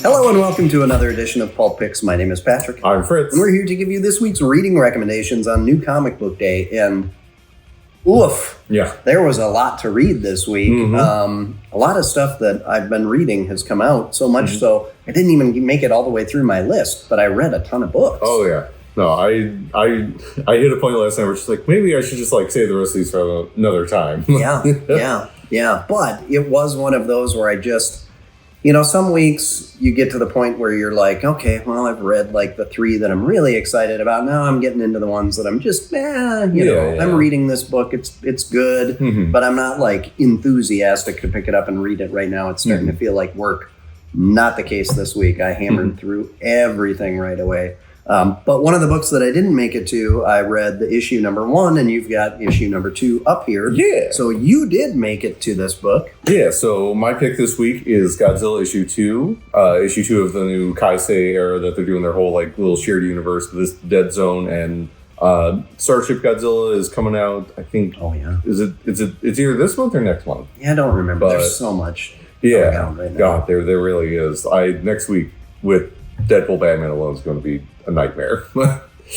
Hello and welcome to another edition of Pulp Picks. My name is Patrick. I'm Fritz. And we're here to give you this week's reading recommendations on New Comic Book Day. And oof, there was a lot to read this week. A lot of stuff that I've been reading has come out, so much so I didn't even make it all the way through my list, but I read a ton of books. Oh, yeah. No, I hit a point last night where it's just like, maybe I should just like save the rest of these for another time. Yeah. But it was one of those where I just... You know, some weeks you get to the point where you're like, okay, well, I've read like the 3 that I'm really excited about. Now I'm getting into the ones that I'm just, I'm reading this book. It's good, but I'm not like enthusiastic to pick it up and read it right now. It's starting to feel like work. Not the case this week. I hammered through everything right away. But one of the books that I didn't make it to, I read the issue number 1, and you've got issue number 2 up here. Yeah. So you did make it to this book. Yeah, so my pick this week is Godzilla issue 2. Issue 2 of the new Kaisei era that they're doing their whole like little shared universe with this Dead Zone, and Starship Godzilla is coming out, I think. Oh yeah. It's either this month or next month. Yeah, I don't remember. But there's so much going on right now. God, there really is. Next week with Deadpool Batman alone is going to be a nightmare.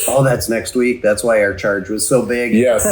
Oh, that's next week. That's why our charge was so big. Yes.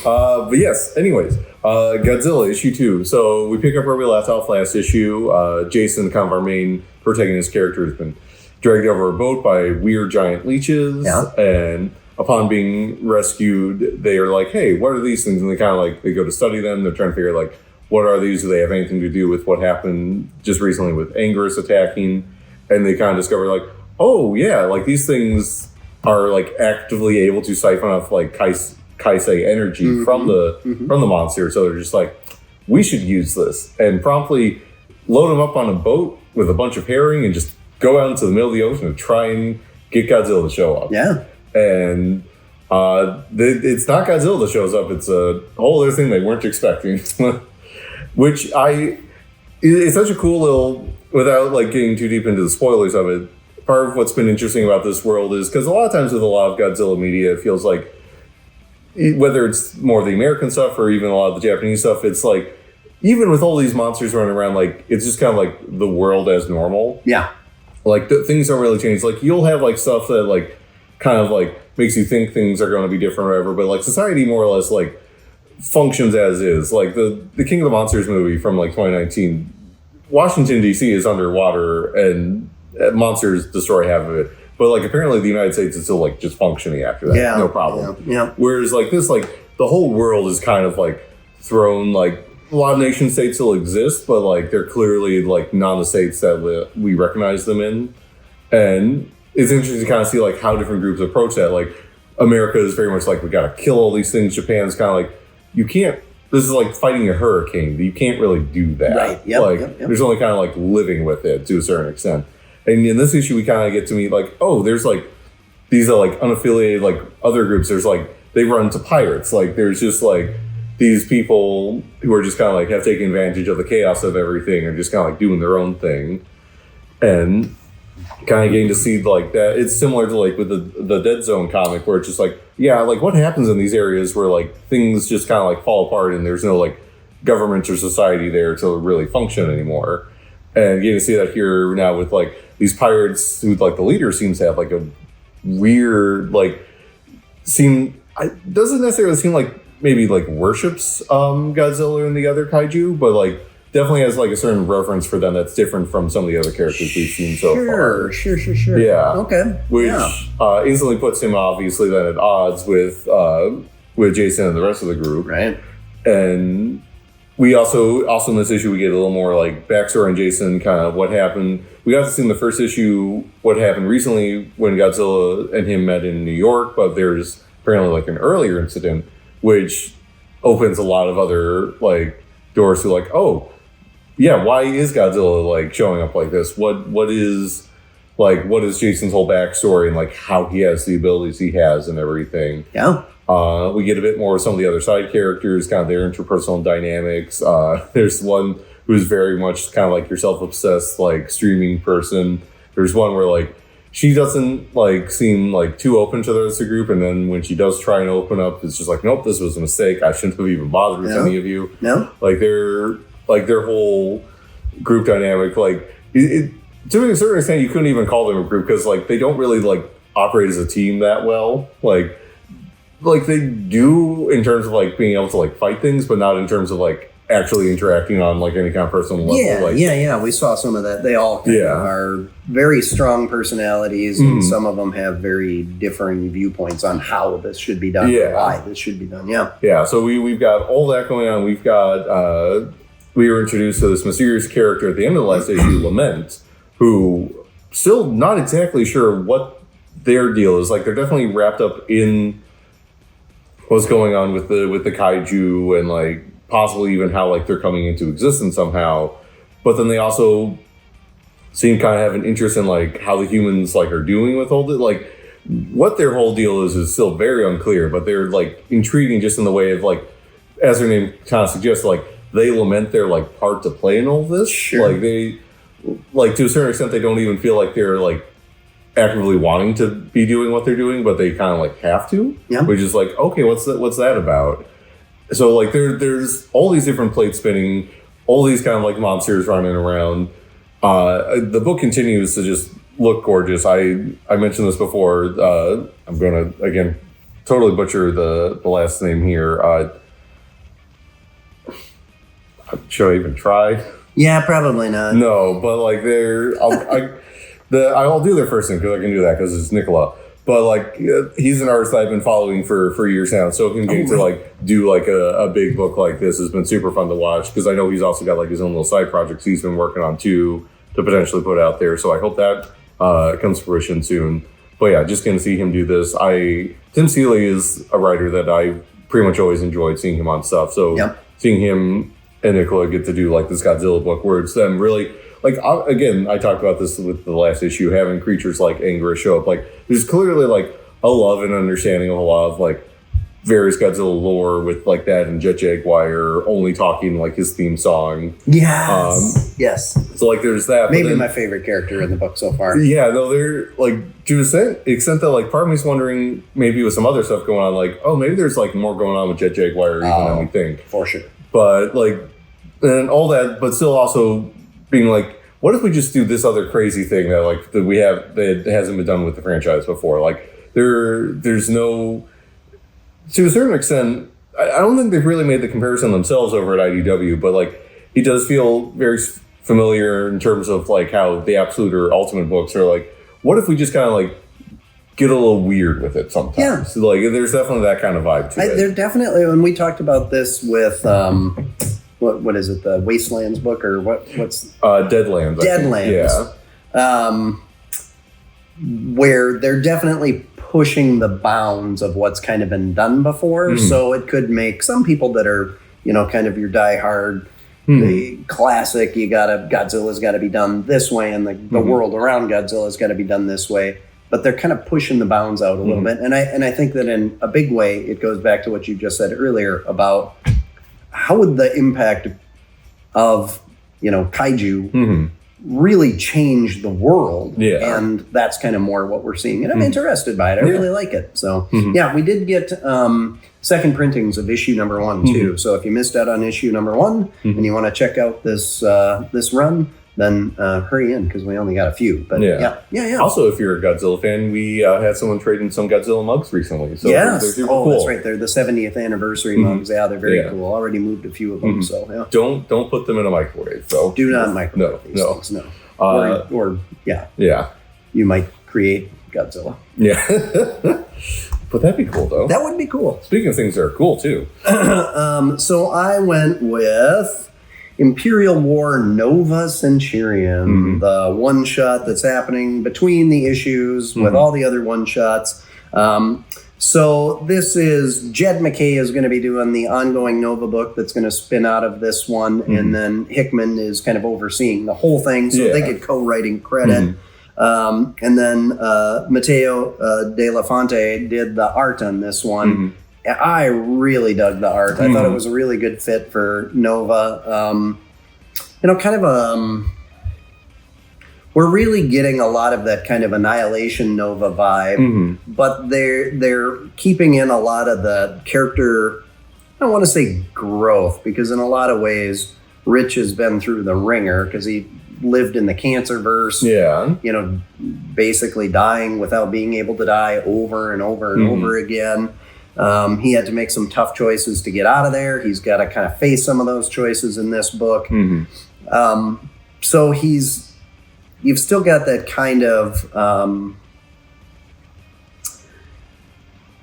But yes, anyways, Godzilla issue 2. So we pick up where we left off last issue. Jason, kind of our main protagonist character, has been dragged over a boat by weird giant leeches. Yeah. And upon being rescued, they are like, hey, what are these things? And they kind of like, they go to study them. They're trying to figure out like, what are these? Do they have anything to do with what happened just recently with Anguirus attacking? And they kind of discover like, oh yeah, like these things are like actively able to siphon off like Kaisei energy from the monster. So they're just like, we should use this, and promptly load them up on a boat with a bunch of herring and just go out into the middle of the ocean to try and get Godzilla to show up. Yeah. And it's not Godzilla that shows up. It's a whole other thing they weren't expecting, which it's such a cool little, without like getting too deep into the spoilers of it, part of what's been interesting about this world is because a lot of times with a lot of Godzilla media, it feels like, whether it's more of the American stuff or even a lot of the Japanese stuff, it's like, even with all these monsters running around, like, it's just kind of like the world as normal. Yeah. Like, things don't really change. Like, you'll have like stuff that like, kind of like, makes you think things are going to be different or whatever, but like society more or less like, functions as is. Like, the King of the Monsters movie from like 2019, Washington, D.C. is underwater and monsters destroy half of it. But like apparently the United States is still like just functioning after that. Yeah, no problem. Yeah. Whereas like this, like the whole world is kind of like thrown, like a lot of nation states still exist, but like they're clearly like not the states that we recognize them in. And it's interesting to kind of see like how different groups approach that. Like America is very much like, we got to kill all these things. Japan's kind of like, you can't. This is like fighting a hurricane. You can't really do that. Right. Yep, there's only kind of like living with it to a certain extent. And in this issue, we kind of get to meet like, oh, there's like, these are like unaffiliated, like other groups. There's like, they run to pirates. Like there's just like these people who are just kind of like have taken advantage of the chaos of everything and just kind of like doing their own thing. And kind of getting to see like that. It's similar to like with the Dead Zone comic where it's just like, yeah, like what happens in these areas where like things just kind of like fall apart and there's no like government or society there to really function anymore. And getting to see that here now with like these pirates who like the leader seems to have like a weird like doesn't necessarily seem like maybe like worships Godzilla and the other kaiju, but like definitely has like a certain reverence for them that's different from some of the other characters we've seen so far. Sure. Yeah. Okay. Which instantly puts him obviously then at odds with Jason and the rest of the group. Right. And we also in this issue we get a little more like backstory on Jason, kind of what happened. We got to see in the first issue what happened recently when Godzilla and him met in New York, but there's apparently like an earlier incident which opens a lot of other like doors to like, oh yeah, why is Godzilla like showing up like this? What is Jason's whole backstory and like how he has the abilities he has and everything. Yeah. We get a bit more of some of the other side characters, kind of their interpersonal dynamics. There's one who's very much kind of like your self-obsessed, like streaming person. There's one where like she doesn't like seem like too open to the rest of the group, and then when she does try and open up, it's just like, nope, this was a mistake. I shouldn't have even bothered with any of you. No, like their whole group dynamic, like to a certain extent, you couldn't even call them a group because like they don't really like operate as a team that well. Like they do in terms of like being able to like fight things, but not in terms of like actually interacting on like any kind of personal level. Yeah. We saw some of that. They all kind of are very strong personalities, and some of them have very differing viewpoints on how this should be done, or why this should be done. Yeah. So we've got all that going on. We've got we were introduced to this mysterious character at the end of the last issue, Lament, who still not exactly sure what their deal is. Like they're definitely wrapped up in what's going on with the kaiju and like possibly even how like they're coming into existence somehow, but then they also seem kind of have an interest in like how the humans like are doing with all the like what their whole deal is still very unclear, but they're like intriguing just in the way of like, as their name kind of suggests, like they lament their like part to play in all this. Sure. Like they like to a certain extent they don't even feel like they're like actively wanting to be doing what they're doing, but they kind of like have to. Yeah. Which is like, okay, what's that about? So like there's all these different plates spinning, all these kind of like monsters running around. The book continues to just look gorgeous. I mentioned this before. I'm gonna again totally butcher the last name here. Should I even try? Yeah, probably not. No, but like I'll do their first name because I can do that because it's Nicola. But like he's an artist I've been following for years now. So him getting to like do like a big book like this has been super fun to watch because I know he's also got like his own little side projects he's been working on too to potentially put out there. So I hope that comes to fruition soon. But yeah, just going to see him do this. Tim Seeley is a writer that I pretty much always enjoyed seeing him on stuff. So seeing him and Nicola get to do like this Godzilla book where it's them really. Like, again, I talked about this with the last issue, having creatures like Anguirus show up. Like, there's clearly, like, a love and understanding of a lot of, like, various Godzilla lore with, like, that and Jet Jaguar only talking, like, his theme song. Yes. Yes. So, like, there's that. Maybe my favorite character in the book so far. Yeah, no, they're, like, to the extent that, like, part of me's wondering, maybe with some other stuff going on, like, oh, maybe there's, like, more going on with Jet Jaguar even than we think. For sure. But, like, and all that, but still also being like, what if we just do this other crazy thing that like that we have that hasn't been done with the franchise before? Like there's no, to a certain extent, I don't think they've really made the comparison themselves over at IDW, but like it does feel very familiar in terms of like how the Absolute or Ultimate books are like, what if we just kind of like get a little weird with it sometimes? Yeah. So like there's definitely that kind of vibe to it. They're definitely, when we talked about this with what is it, the Wastelands book or what's Deadlands. Deadlands. Yeah. Where they're definitely pushing the bounds of what's kind of been done before. So it could make some people that are, kind of your diehard, the classic, Godzilla's got to be done this way, and the world around Godzilla's got to be done this way. But they're kind of pushing the bounds out a little bit. And I think that in a big way, it goes back to what you just said earlier about how would the impact of, kaiju really change the world? Yeah. And that's kind of more what we're seeing. And I'm interested by it. I really like it. So, we did get second printings of issue number 1, too. So if you missed out on issue number 1 and you want to check out this run, then hurry in because we only got a few. But yeah. Also, if you're a Godzilla fan, we had someone trading some Godzilla mugs recently. So they're super cool. That's right. They're the 70th anniversary mugs. Yeah, they're very cool. Already moved a few of them. So yeah. Don't put them in a microwave. So do not microwave these things. No. Or you might create Godzilla. Yeah. But that'd be cool, though. That would be cool. Speaking of things that are cool too. So I went with Imperial War Nova Centurion, the one shot that's happening between the issues with all the other one shots. So this is Jed MacKay is going to be doing the ongoing Nova book that's going to spin out of this one, and then Hickman is kind of overseeing the whole thing, so they get co-writing credit. And then Matteo De La Fonte did the art on this one. I really dug the art. I thought it was a really good fit for Nova. We're really getting a lot of that kind of Annihilation Nova vibe, but they're keeping in a lot of the character, I don't want to say growth, because in a lot of ways, Rich has been through the ringer because he lived in the Cancerverse. Yeah. You know, basically dying without being able to die over and over and over again. He had to make some tough choices to get out of there. He's got to kind of face some of those choices in this book. So you've still got that kind of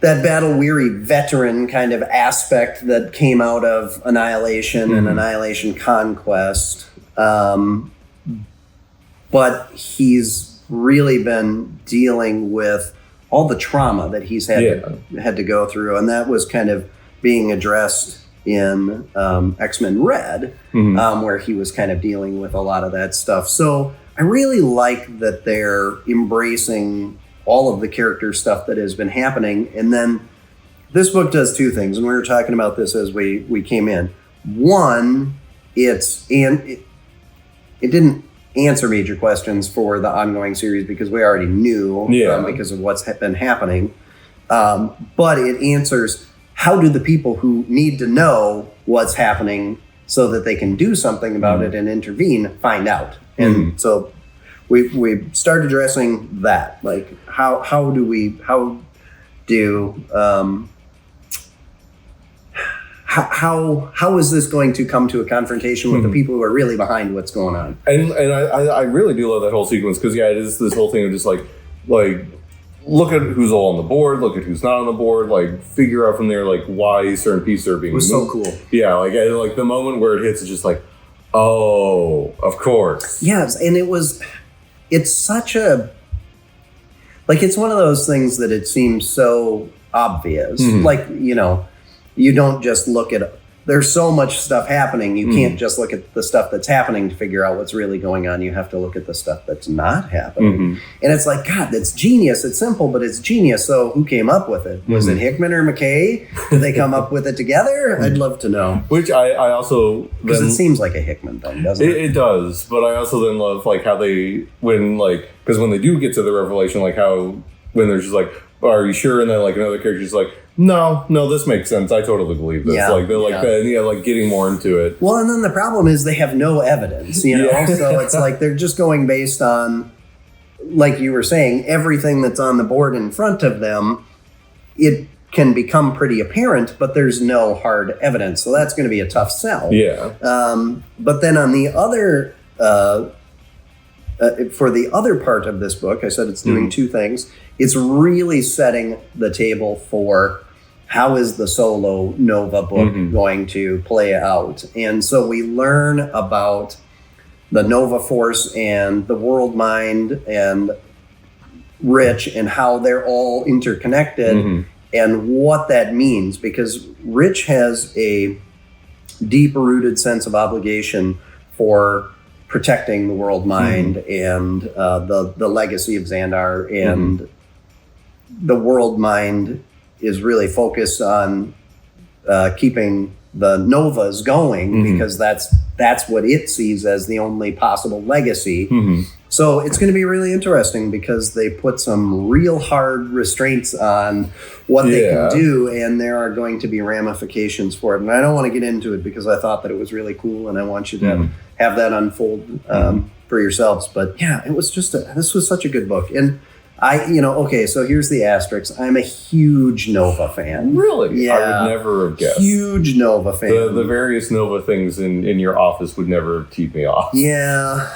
that battle-weary veteran kind of aspect that came out of Annihilation and Annihilation Conquest. But he's really been dealing with all the trauma that he's had to go through, and that was kind of being addressed in X-Men Red, where he was kind of dealing with a lot of that stuff. So I really like that they're embracing all of the character stuff that has been happening. And then this book does two things, and we were talking about this as we came in. One, it didn't answer major questions for the ongoing series because we already knew because of what's been happening. But it answers, how do the people who need to know what's happening so that they can do something about it and intervene find out? And so we started addressing that, like how is this going to come to a confrontation with the people who are really behind what's going on? And I really do love that whole sequence because it is this whole thing of just like look at who's all on the board, look at who's not on the board, like figure out from there like why certain pieces are being moved. It was so cool. Yeah, like the moment where it hits is just like, oh, of course. Yes, and it's such a, like, it's one of those things that it seems so obvious. Like, you know, you don't just look at, there's so much stuff happening. You can't just look at the stuff that's happening to figure out what's really going on. You have to look at the stuff that's not happening. And it's like, God, that's genius. It's simple, but it's genius. So who came up with it? Was it Hickman or McKay? Did they come up with it together? I'd love to know. Which I also... Because it seems like a Hickman thing, doesn't it? It does. But I also then love like how because when they do get to the revelation, like how, when there's just like, are you sure? And then like another character's like, no, this makes sense. I totally believe this. Like they're like getting more into it. Well, and then the problem is they have no evidence, you know? So it's like they're just going based on, like you were saying, everything that's on the board in front of them. It can become pretty apparent, but there's no hard evidence. So that's going to be a tough sell. Yeah. But then on the other, for the other part of this book, I said it's doing two things. It's really setting the table for how is the solo Nova book going to play out. And so we learn about the Nova Force and the World Mind and Rich and how they're all interconnected and what that means. Because Rich has a deep-rooted sense of obligation for protecting the World Mind and the legacy of Xandar, and the World Mind is really focused on keeping the Novas going because that's what it sees as the only possible legacy. So it's going to be really interesting because they put some real hard restraints on what they can do, and there are going to be ramifications for it. And I don't want to get into it because I thought that it was really cool, and I want you to have that unfold for yourselves. But yeah, it was just this was such a good book. And so here's the asterisk. I'm a huge Nova fan. Really? Yeah. I would never have guessed. Huge Nova fan. The various Nova things in your office would never keep me off. Yeah.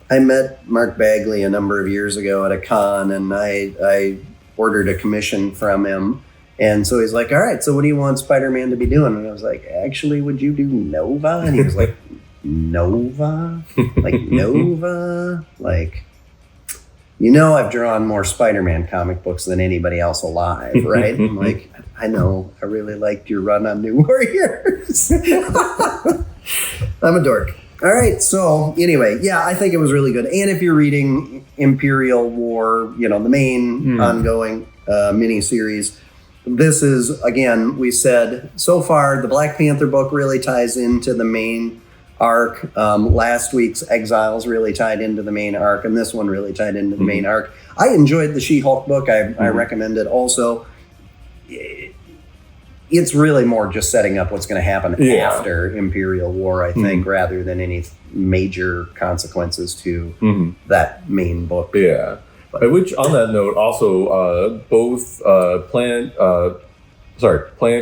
I met Mark Bagley a number of years ago at a con, and I ordered a commission from him. And so he's like, all right, so what do you want Spider-Man to be doing? And I was like, actually, would you do Nova? And he was like, Nova? Like, Nova? Like, you know, I've drawn more Spider-Man comic books than anybody else alive, right? I'm like, I know, I really liked your run on New Warriors. I'm a dork. All right, so anyway, yeah, I think it was really good. And if you're reading Imperial War, you know, the main ongoing miniseries, this is, again, we said so far, the Black Panther book really ties into the main arc. Last week's Exiles really tied into the main arc, and this one really tied into the main arc. I enjoyed the She-Hulk book. I recommend it also. it's really more just setting up what's going to happen after Imperial War, I think, rather than any major consequences to that main book. Yeah. Which, on that note, also both Planet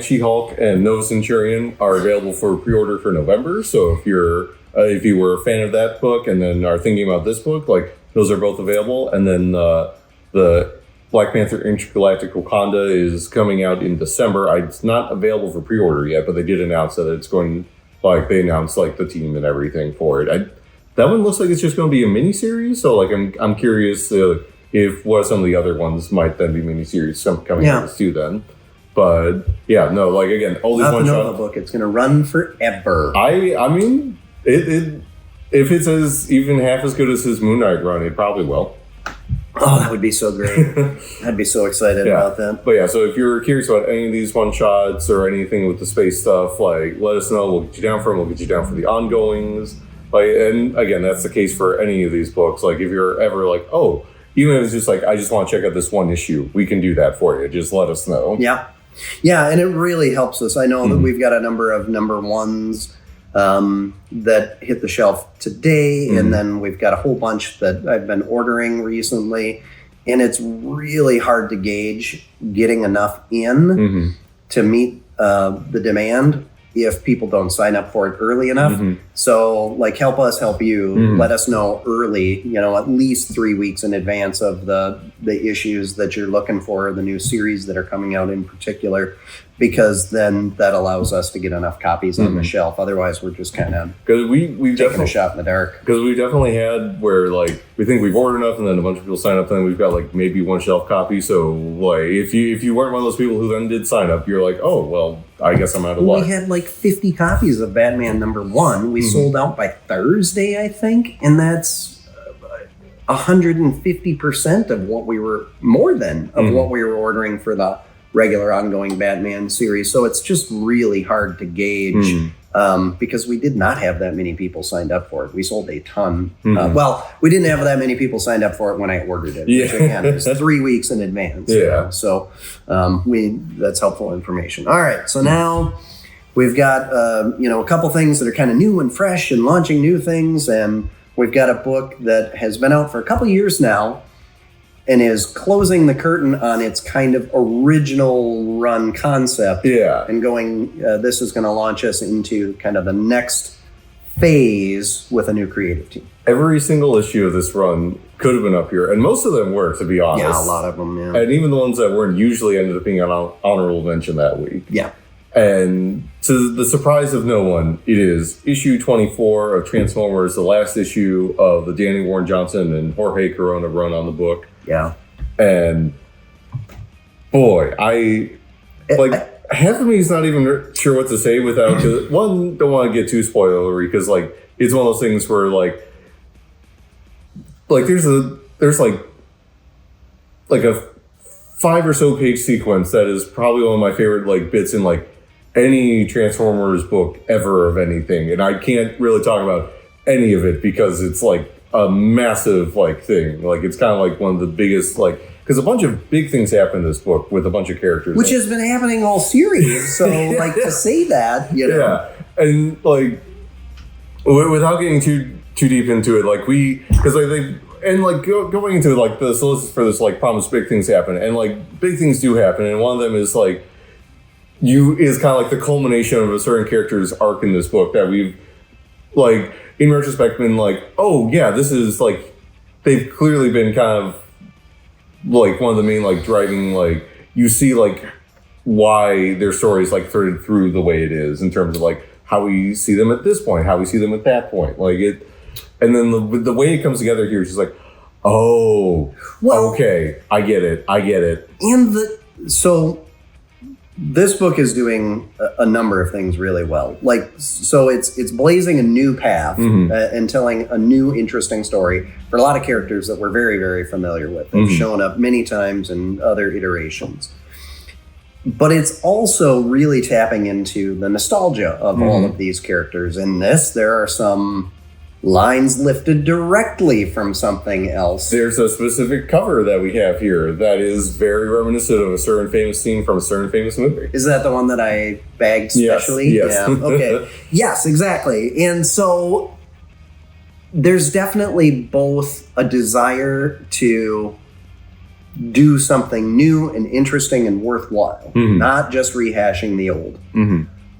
She-Hulk and Nova Centurion are available for pre-order for November. So if you were a fan of that book and then are thinking about this book, like those are both available. And then the Black Panther Intergalactic Wakanda is coming out in December. It's not available for pre-order yet, but they did announce that it's going. Like they announced like the team and everything for it. That one looks like it's just going to be a miniseries. So like I'm curious if what some of the other ones might then be miniseries coming out too then. But yeah, no, like again, all these one shot book. It's going to run forever. I mean, it if it's even half as good as his Moon Knight run, it probably will. Oh, that would be so great. I'd be so excited about that. But yeah, so if you're curious about any of these one-shots or anything with the space stuff, like, let us know. We'll get you down for them. We'll get you down for the ongoings. Like, and again, that's the case for any of these books. Like, if you're ever like, oh, even if it's just like, I just want to check out this one issue, we can do that for you. Just let us know. Yeah. Yeah, and it really helps us. I know that we've got a number of number ones that hit the shelf today, and then we've got a whole bunch that I've been ordering recently, and it's really hard to gauge getting enough in to meet the demand if people don't sign up for it early enough. So like, help us help you. Let us know early, at least 3 weeks in advance of the issues that you're looking for, the new series that are coming out in particular, because then that allows us to get enough copies on the shelf. Otherwise, we're just kind of taking a shot in the dark. Because we definitely had where like we think we've ordered enough, and then a bunch of people sign up, and then we've got like maybe one shelf copy. So like if you weren't one of those people who then did sign up, you're like, oh well, I guess I'm out of luck. We had like 50 copies of Batman #1. We sold out by Thursday, I think, and that's 150% of what we were what we were ordering for the regular ongoing Batman series. So it's just really hard to gauge because we did not have that many people signed up for it. We sold a ton. Well, we didn't have that many people signed up for it when I ordered it. Which again, it was 3 weeks in advance. Yeah. So that's helpful information. All right. So now we've got a couple things that are kind of new and fresh and launching new things, and we've got a book that has been out for a couple years now and is closing the curtain on its kind of original run concept. Yeah. And going, this is going to launch us into kind of the next phase with a new creative team. Every single issue of this run could have been up here, and most of them were, to be honest. Yeah, a lot of them, yeah. And even the ones that weren't usually ended up being an honorable mention that week. Yeah. And to the surprise of no one, it is issue 24 of Transformers, the last issue of the Danny Warren Johnson and Jorge Corona run on the book. Yeah. And boy, half of me is not even sure what to say without, because one, don't want to get too spoilery, because like it's one of those things where like there's like a 5 or so page sequence that is probably one of my favorite like bits in like any Transformers book ever of anything, and I can't really talk about any of it because it's like a massive like thing. Like it's kind of like one of the biggest, like, because a bunch of big things happen in this book with a bunch of characters, which has been happening all series. So like to say that, yeah, and like without getting too deep into it, like because like they. And like going into like the solicits for this, like promise big things happen, and like big things do happen, and one of them is like is kind of like the culmination of a certain character's arc in this book that we've like in retrospect been like, oh yeah, this is like they've clearly been kind of like one of the main like driving, like you see like why their story is like threaded through the way it is in terms of like how we see them at this point, how we see them at that point, like it. And then the way it comes together here is just like, oh, well, okay, I get it. And so this book is doing a number of things really well. Like, so it's blazing a new path and telling a new interesting story for a lot of characters that we're very, very familiar with. They've shown up many times in other iterations. But it's also really tapping into the nostalgia of all of these characters. In this, there are some lines lifted directly from something else. There's a specific cover that we have here that is very reminiscent of a certain famous scene from a certain famous movie. Is that the one that I bagged specially? Yes. Yeah. Okay. Yes, exactly. And so there's definitely both a desire to do something new and interesting and worthwhile, not just rehashing the old.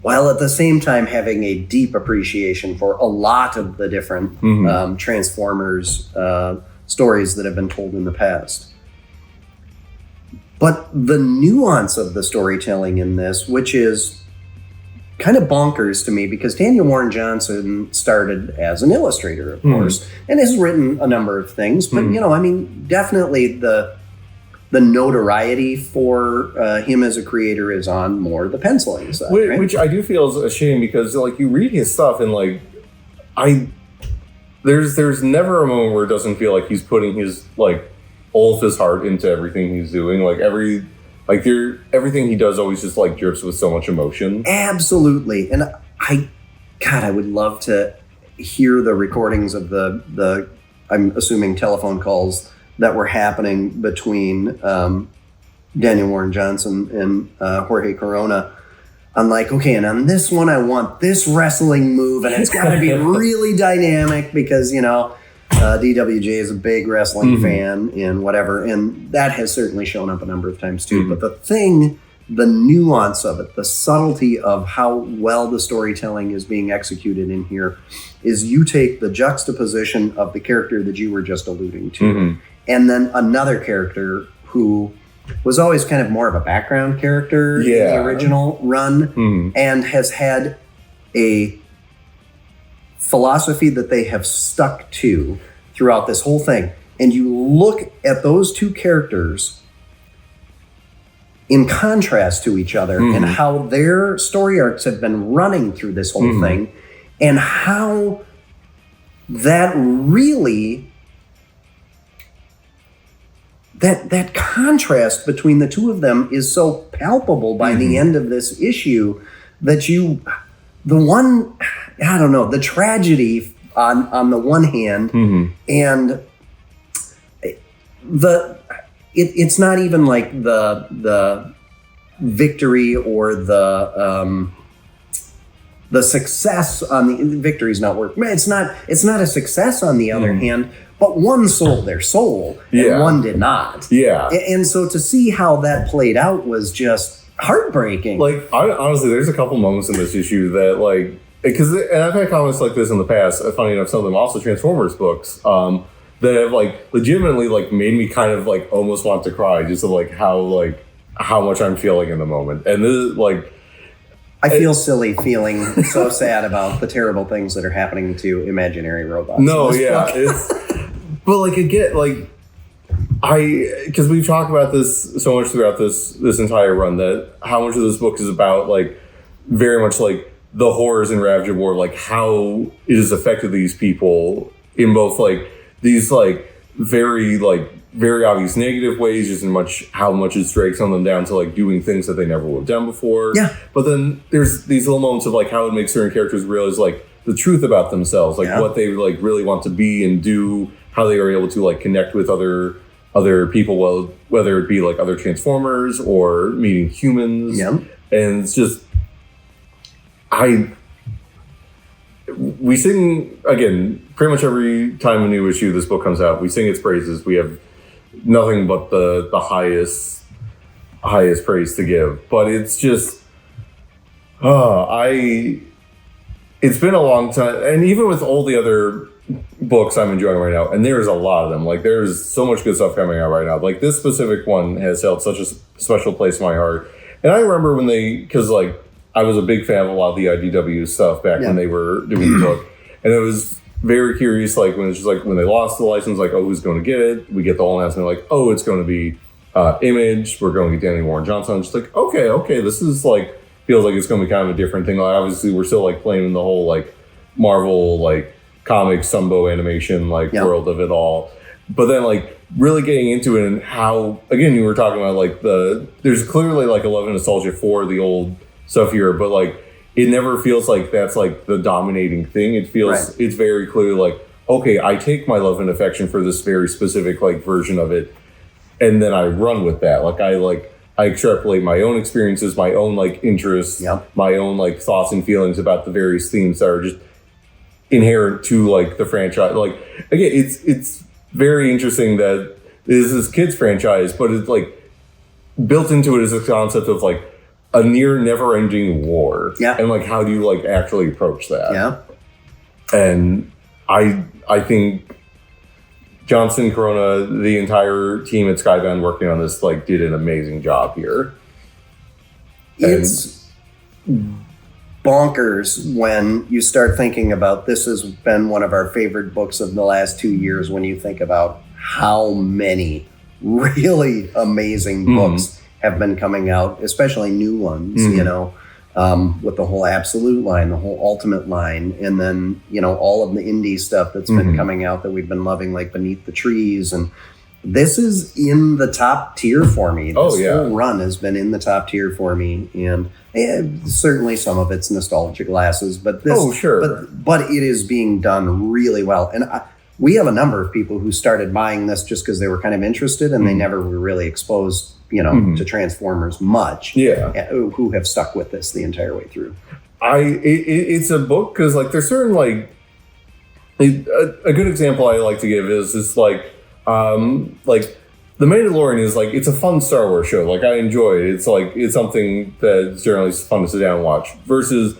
While at the same time having a deep appreciation for a lot of the different Transformers stories that have been told in the past. But the nuance of the storytelling in this, which is kind of bonkers to me, because Daniel Warren Johnson started as an illustrator, of course, and has written a number of things, but, definitely the notoriety for him as a creator is on more the penciling side, right? Which I do feel is a shame, because like you read his stuff and like there's never a moment where it doesn't feel like he's putting his like all of his heart into everything he's doing. Like everything he does always just like drips with so much emotion. Absolutely. And I would love to hear the recordings of the I'm assuming telephone calls that were happening between Daniel Warren Johnson and Jorge Corona. I'm like, okay, and on this one, I want this wrestling move, and it's got to be really dynamic because, DWJ is a big wrestling fan and whatever, and that has certainly shown up a number of times too. But the nuance of it, the subtlety of how well the storytelling is being executed in here is you take the juxtaposition of the character that you were just alluding to, and then another character who was always kind of more of a background character in the original run, and has had a philosophy that they have stuck to throughout this whole thing. And you look at those two characters in contrast to each other and how their story arcs have been running through this whole thing, and how that really... That contrast between the two of them is so palpable by the end of this issue that the tragedy on the one hand, and it's not even like the victory or the success on the victory's not work. It's not a success on the other hand. But one sold their soul, and one did not. Yeah. And so to see how that played out was just heartbreaking. Like, honestly, there's a couple moments in this issue that, like, and I've had comments like this in the past, funny enough, some of them also Transformers books, that have, like, legitimately, like, made me kind of, like, almost want to cry, just of, like, how much I'm feeling in the moment. And this is, like... I feel silly feeling so sad about the terrible things that are happening to imaginary robots. No, yeah. But like again, like because we've talked about this so much throughout this entire run, that how much of this book is about like very much like the horrors and ravage of war, like how it has affected these people in both like these like very obvious negative ways, just in how much it strikes on them down to like doing things that they never would have done before. Yeah. But then there's these little moments of like how it makes certain characters realize like the truth about themselves, like what they like really want to be and do, how they are able to like connect with other people, well, whether it be like other Transformers or meeting humans. Yeah. And it's just we sing again pretty much every time a new issue of this book comes out. We sing its praises. We have nothing but the highest praise to give. But it's just it's been a long time, and even with all the other books I'm enjoying right now, and there's a lot of them, like there's so much good stuff coming out right now. Like this specific one has held such a special place in my heart. And I remember when because like I was a big fan of a lot of the IDW stuff back when they were doing the book, and it was very curious, like when it's just like when they lost the license, like, oh, who's going to get it? We get the whole announcement like, oh, it's going to be Image, we're going to get Danny Warren Johnson. I'm just like, okay, this is like feels like it's going to be kind of a different thing. Like obviously we're still like playing in the whole like Marvel like comic Sumbo animation like world of it all, but then like really getting into it, and how again you were talking about like there's clearly like a love and nostalgia for the old stuff here, but like it never feels like that's like the dominating thing. It feels it's very clear like, okay, I take my love and affection for this very specific like version of it, and then I run with that. I extrapolate my own experiences, my own like interests, my own like thoughts and feelings about the various themes that are just inherent to like the franchise. Like again, it's very interesting that this is kids franchise, but it's like built into it is a concept of like a near never-ending war. Yeah. And like how do you like actually approach that? Yeah. And I think Johnson, Corona, the entire team at Skybound working on this like did an amazing job here. It's bonkers when you start thinking about this has been one of our favorite books of the last 2 years when you think about how many really amazing books have been coming out, especially new ones, you know, with the whole Absolute line, the whole Ultimate line, and then, you know, all of the indie stuff that's been coming out that we've been loving, like Beneath the Trees. And this is in the top tier for me. This whole run has been in the top tier for me. And certainly some of it's nostalgia glasses, but this, but it is being done really well. And we have a number of people who started buying this just because they were kind of interested and they never were really exposed, you know, to Transformers much. Yeah. Who have stuck with this the entire way through. It's a book because like there's certain like a good example I like to give is it's like The Mandalorian is like, it's a fun Star Wars show. Like I enjoy it. It's like, it's something that's generally fun to sit down and watch versus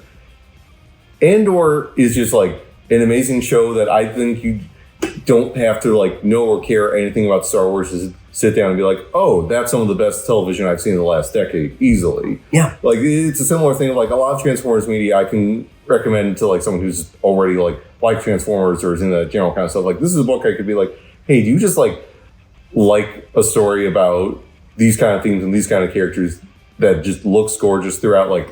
Andor is just like an amazing show that I think you don't have to like know or care anything about Star Wars to sit down and be like, oh, that's some of the best television I've seen in the last decade, easily. Yeah. Like it's a similar thing of like a lot of Transformers media I can recommend to like someone who's already like Transformers or is in that general kind of stuff. Like this is a book I could be like, hey, do you just like a story about these kind of themes and these kind of characters that just looks gorgeous throughout, like,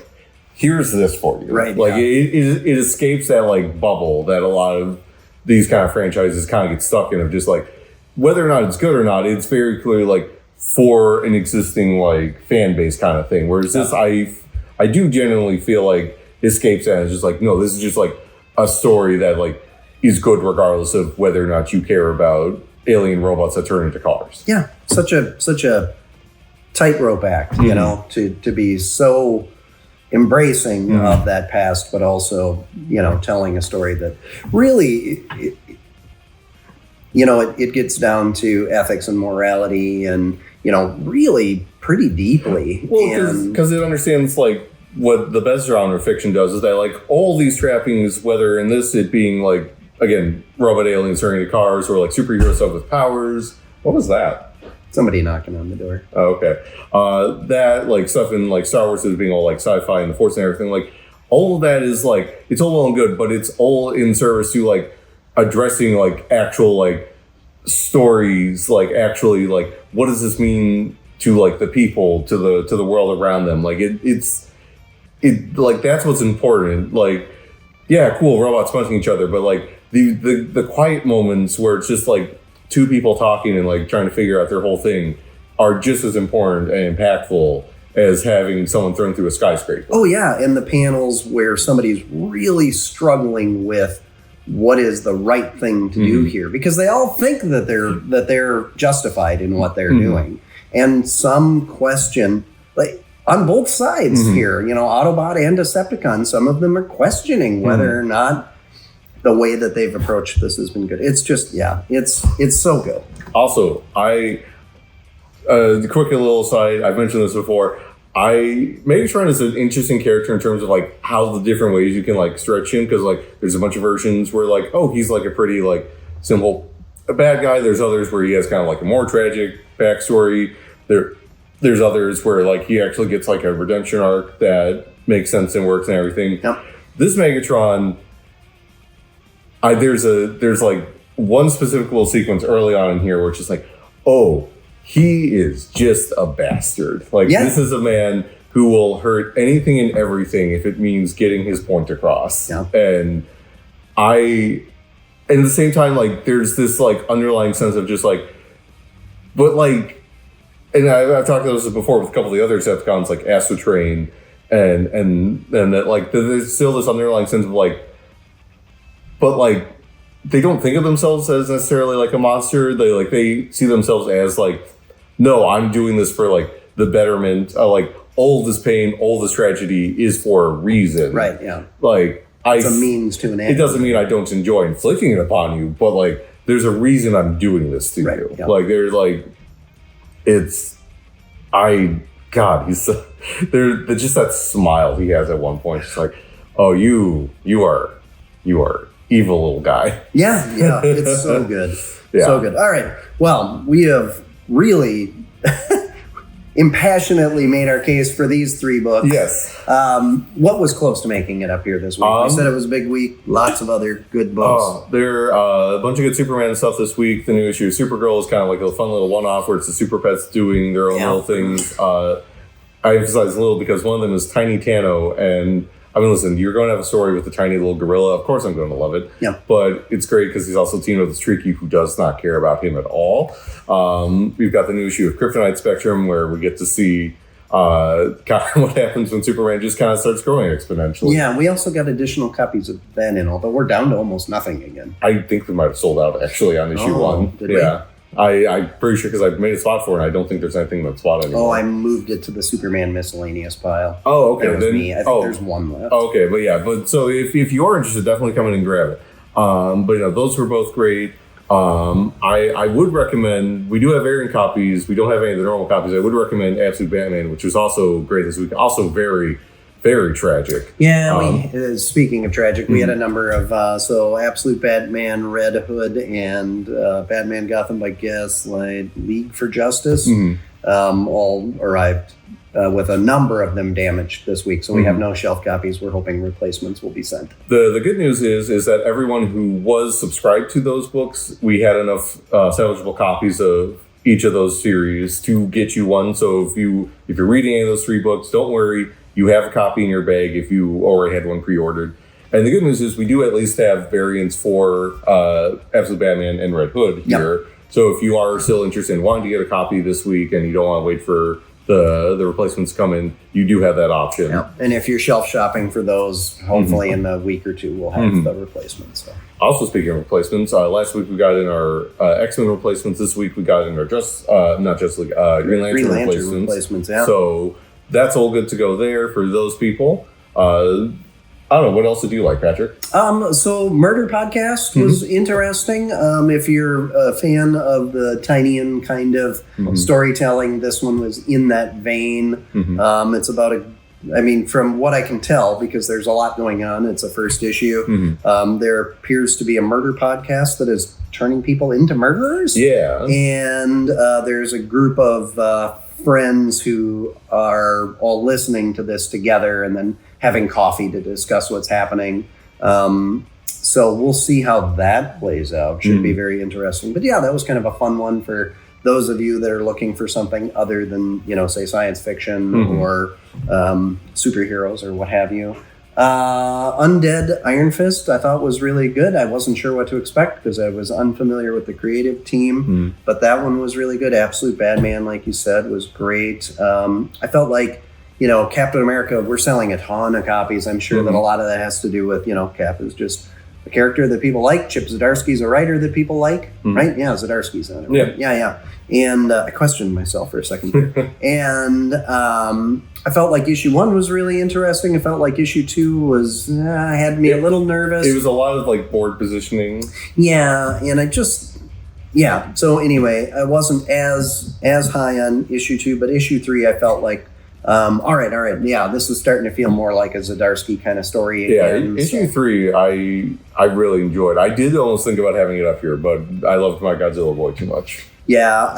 here's this for you. Right. Like it escapes that like bubble that a lot of these kind of franchises kind of get stuck in of just like, whether or not it's good or not, it's very clearly like for an existing like fan base kind of thing. Whereas this, I do genuinely feel like escapes that. It's just like, no, this is just like a story that like is good regardless of whether or not you care about alien robots that turn into cars. Yeah, such a tightrope act, you know, to be so embracing of that past, but also, you know, telling a story that really, it gets down to ethics and morality and, you know, really pretty deeply. Well, because it understands like what the best genre fiction does is that like all these trappings, whether in this it being like, again, robot aliens turning into cars or like superhero stuff with powers. What was that? Somebody knocking on the door. Oh, okay. That like stuff in like Star Wars as being all like sci-fi and the Force and everything, like all of that is like, it's all well and good, but it's all in service to like addressing like actual like stories, like actually like what does this mean to like the people, to the world around them? Like it's like that's what's important. Like, yeah, cool, robots punching each other, but like the quiet moments where it's just like two people talking and like trying to figure out their whole thing are just as important and impactful as having someone thrown through a skyscraper. Oh yeah, and the panels where somebody's really struggling with what is the right thing to do here, because they all think that they're justified in what they're doing, and some question like on both sides here, you know, Autobot and Decepticon, some of them are questioning whether or not the way that they've approached this has been good. It's just, it's so good. Also, the quick little side, I've mentioned this before, Megatron is an interesting character in terms of like how the different ways you can like stretch him, because like there's a bunch of versions where like, oh, he's like a pretty like simple bad guy. There's others where he has kind of like a more tragic backstory. There's others where like he actually gets like a redemption arc that makes sense and works and everything. Yep. This Megatron, there's like one specific little sequence early on in here where it's just like, oh, he is just a bastard. Like this is a man who will hurt anything and everything if it means getting his point across. Yeah. And at the same time, like there's this like underlying sense of just like, but like, and I've talked about this before with a couple of the other Decepticons, like Astro Train and that like there's still this underlying sense of like, but like they don't think of themselves as necessarily like a monster. They see themselves as like, no, I'm doing this for like the betterment. Like all this pain, all this tragedy is for a reason. Right. Yeah. Like it's a means to an end. It doesn't mean I don't enjoy inflicting it upon you, but like there's a reason I'm doing this to you. Yeah. Like there's like, he's there's just that smile he has at one point. It's like, oh, you are evil little guy. Yeah, it's so good. So good. All right. Well, we have really impassionately made our case for these 3 books. Yes. What was close to making it up here this week? You said it was a big week. Lots of other good books. There are a bunch of good Superman stuff this week. The new issue of Supergirl is kind of like a fun little one-off where it's the Super Pets doing their own little things. I emphasize a little because one of them is Tiny Tano, and I mean, listen, you're going to have a story with the tiny little gorilla. Of course I'm going to love it. Yeah. But it's great because he's also teamed with Streaky, who does not care about him at all. We've got the new issue of Kryptonite Spectrum, where we get to see kind of what happens when Superman just kind of starts growing exponentially. Yeah, we also got additional copies of that in, although we're down to almost nothing again. I think we might have sold out, actually, on issue 1. Did we? I'm pretty sure because I made a spot for it, and I don't think there's anything in that spot anymore. Oh, I moved it to the Superman miscellaneous pile. Oh, okay. That was me. I think there's one left. Okay, but so if you are interested, definitely come in and grab it. But those were both great. I would recommend, we do have variant copies. We don't have any of the normal copies. I would recommend Absolute Batman, which was also great this week. Also very, very tragic. Yeah, speaking of tragic, we had a number of, Absolute Batman, Red Hood, and Batman Gotham by Gaslight, League for Justice, all arrived with a number of them damaged this week. So we have no shelf copies. We're hoping replacements will be sent. The good news is that everyone who was subscribed to those books, we had enough salvageable copies of each of those series to get you one. So if you're reading any of those 3 books, don't worry. You have a copy in your bag if you already had one pre-ordered. And the good news is we do at least have variants for Absolute Batman and Red Hood here. Yep. So if you are still interested in wanting to get a copy this week and you don't want to wait for the replacements to come in, you do have that option. Yep. And if you're shelf shopping for those, hopefully in a week or 2, we'll have the replacements. So. Also, speaking of replacements, last week we got in our X-Men replacements. This week we got in our Green Lantern replacements. Yeah. So that's all good to go there for those people. I don't know. What else did you like, Patrick? So Murder Podcast was interesting. If you're a fan of the Tynian kind of storytelling, this one was in that vein. It's about from what I can tell, because there's a lot going on, it's a first issue. There appears to be a murder podcast that is turning people into murderers. Yeah. And there's a group of friends who are all listening to this together and then having coffee to discuss what's happening. So we'll see how that plays out. Should be very interesting. But yeah, that was kind of a fun one for those of you that are looking for something other than, say, science fiction or superheroes or what have you. Undead Iron Fist, I thought was really good. I wasn't sure what to expect because I was unfamiliar with the creative team, but that one was really good. Absolute Batman, like you said, was great. I felt like, Captain America, we're selling a ton of copies. I'm sure that a lot of that has to do with, Cap is just a character that people like. Chip Zdarsky's a writer that people like, right? Yeah, Zdarsky's on it. Right? Yeah. And I questioned myself for a second there. And I felt like issue 1 was really interesting. I felt like issue 2 was, had me a little nervous. It was a lot of board positioning. Yeah, and I just, so anyway, I wasn't as high on issue 2, but issue 3 I felt like, all right. Yeah, this is starting to feel more like a Zdarsky kind of story. Yeah, issue 3, I really enjoyed. I did almost think about having it up here, but I loved my Godzilla boy too much. Yeah,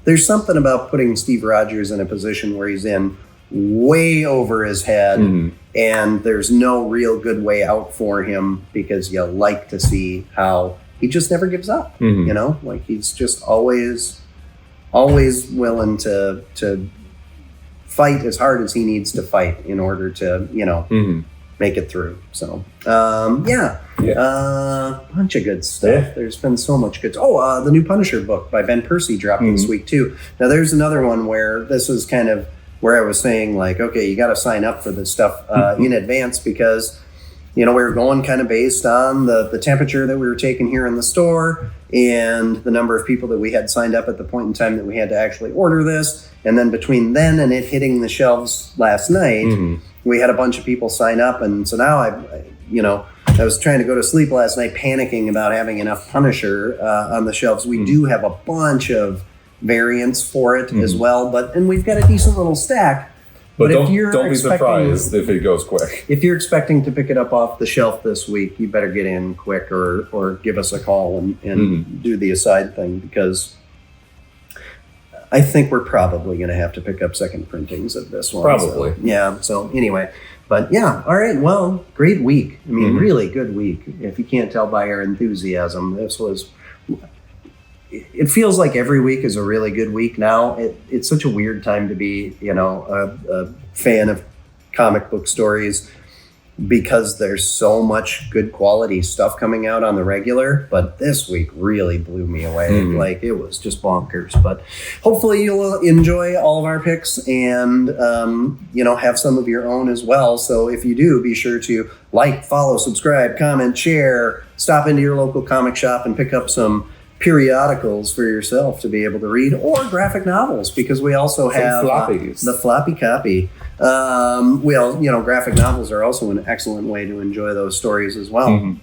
there's something about putting Steve Rogers in a position where he's in way over his head, and there's no real good way out for him because you like to see how he just never gives up. He's just always willing to fight as hard as he needs to fight in order to, make it through. So, bunch of good stuff. Yeah. There's been so much good. The new Punisher book by Ben Percy dropped this week too. Now there's another one where this is kind of where I was saying like, okay, you got to sign up for this stuff in advance because, we were going kind of based on the temperature that we were taking here in the store and the number of people that we had signed up at the point in time that we had to actually order this. And then between then and it hitting the shelves last night, we had a bunch of people sign up. And so now I was trying to go to sleep last night panicking about having enough Punisher on the shelves. We do have a bunch of variants for it as well, and we've got a decent little stack. But don't be surprised if it goes quick. If you're expecting to pick it up off the shelf this week, you better get in quick or give us a call and do the aside thing, because I think we're probably going to have to pick up second printings of this one. Probably. So anyway, but yeah, all right. Well, great week. I mean, really good week. If you can't tell by our enthusiasm, it feels like every week is a really good week now. It's such a weird time to be, a fan of comic book stories because there's so much good quality stuff coming out on the regular. But this week really blew me away. Like, it was just bonkers. But hopefully you'll enjoy all of our picks and, have some of your own as well. So if you do, be sure to like, follow, subscribe, comment, share, stop into your local comic shop and pick up some periodicals for yourself to be able to read, or graphic novels, because we also have the floppy copy. Graphic novels are also an excellent way to enjoy those stories as well.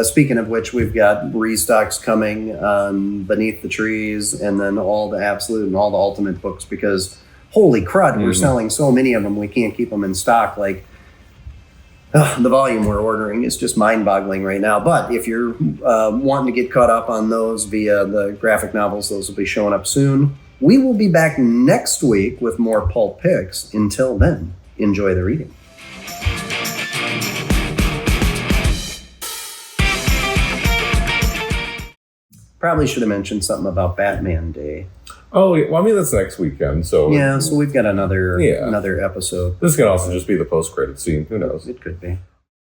Speaking of which, we've got restocks coming on Beneath the Trees, and then all the Absolute and all the Ultimate books, because holy crud, we're selling so many of them we can't keep them in stock. Like, the volume we're ordering is just mind-boggling right now. But if you're wanting to get caught up on those via the graphic novels, those will be showing up soon. We will be back next week with more Pulp Picks. Until then, enjoy the reading. Probably should have mentioned something about Batman Day. Oh, well, I mean, that's next weekend, so... Yeah, so we've got another episode. This can also just be the post-credit scene. Who knows? It could be.